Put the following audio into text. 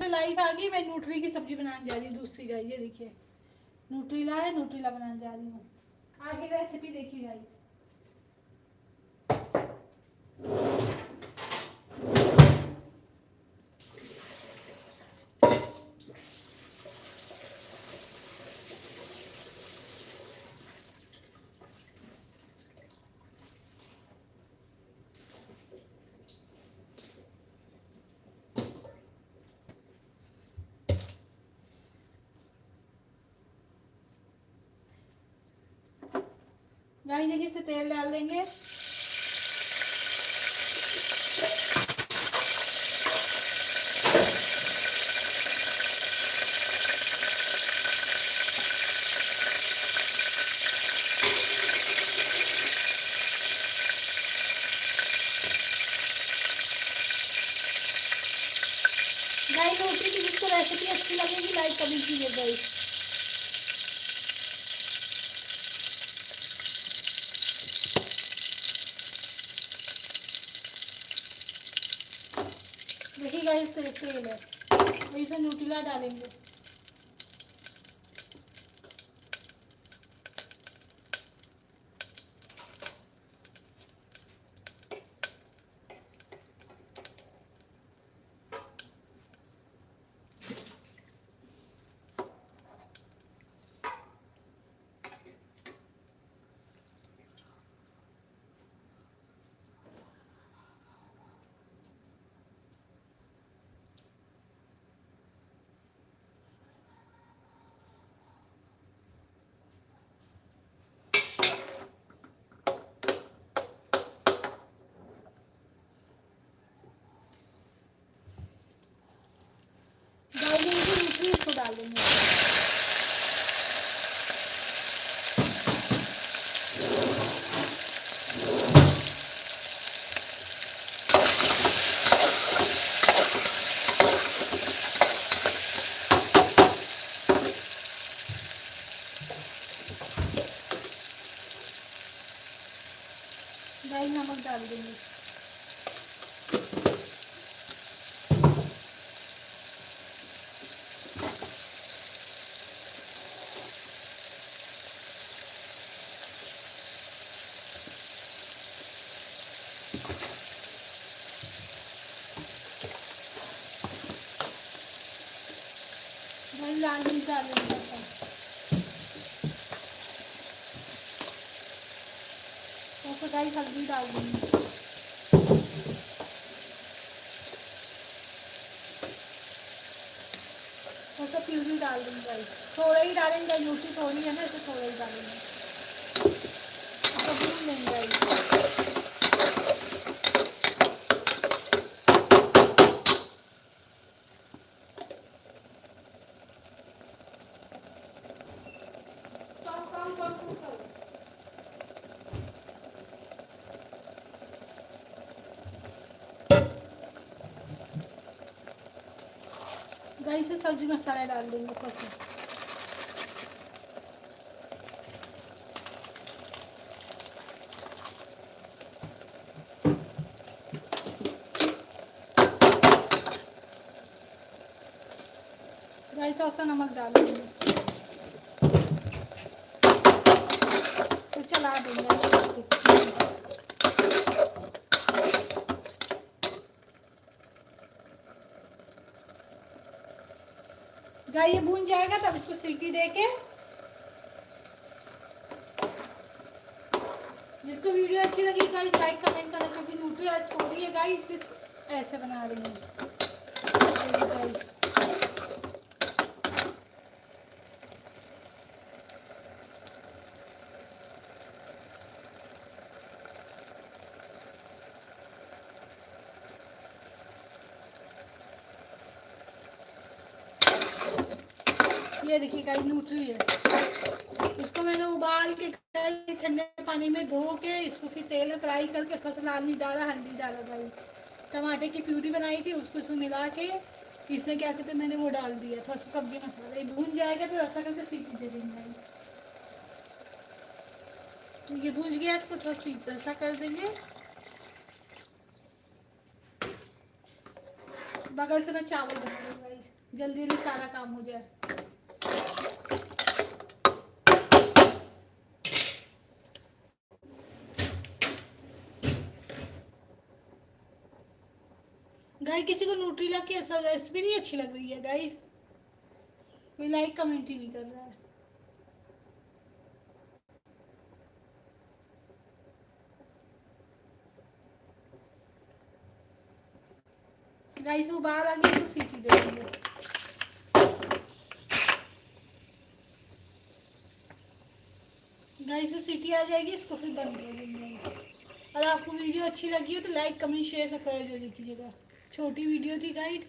पे लाइव आ गई। मैं न्यूट्री की सब्जी बनाने जा रही हूँ दूसरी गाइस। ये देखिए न्यूट्रीला है, न्यूट्रीला बनाने जा रही हूँ। आगे रेसिपी देखिए गाइस। गाइस देखिए इसे तेल डाल देंगे। गाइस रोटी की जिसको रेसिपी अच्छी लगेगी लाइक कमेंट कीजिए गाइस। देखिए गाइस तेल है तो इसे न्यूट्रीला डालेंगे। इसको डाल देंगे। गाइस नमक डाल देंगे। लाल मिर्च डाल देंगे। और फिर गाइस हल्दी डाल देंगे। और सब प्यूरी डाल देंगे गाइस। थोड़ा ही डालेंगे, न्यूट्री थोड़ी है ना, इसे थोड़ा ही डालेंगे। तो भून लेंगे गाइस। गाइस से सब्जी मसाला डाल देंगे ऊपर से। गाइस थोड़ा सा नमक डाल देंगे। तो चला देंगे। गाइस ये भून जाएगा तब इसको सीटी देके। जिसको वीडियो अच्छी लगी गाइस लाइक कमेंट करना, क्योंकि न्यूट्री आज थोड़ी है गाइस इसलिए ऐसे बना रही हूँ। ये देखिए गाइस न्यूट्री है। इसको मैंने उबाल के ठंडे पानी में धो के इसको फिर तेल में फ्राई करके उसका लाल नहीं डाला, हल्दी डाला गाइस। टमाटर की प्यूरी बनाई थी उसको इसमें मिला के इसे क्या कहते मैंने वो डाल दिया। थोड़ा सा सब्जी मसाला ये भून जाएगा तो ऐसा करके सीटी दे देंगे। तो ये भून गया, इसको थोड़ा सीटी ऐसा कर देंगे। बगल से मैं चावल बना दूंगा गाइस। जल्दी जल्दी सारा काम हो जाए। गाइस किसी को न्यूट्रीला की ऐसा रेसिपी नहीं अच्छी लग रही है गाइस? कोई लाइक कमेंट ही नहीं कर रहा है। गाइस वो बाहर आ गई तो सीटी दे देंगे। गाइस वो सीटी आ जाएगी, इसको फिर बंद कर देंगे। और आपको वीडियो अच्छी लगी हो तो लाइक कमेंट शेयर सब्सक्राइब जरूर कीजिएगा। छोटी वीडियो थी गाइड।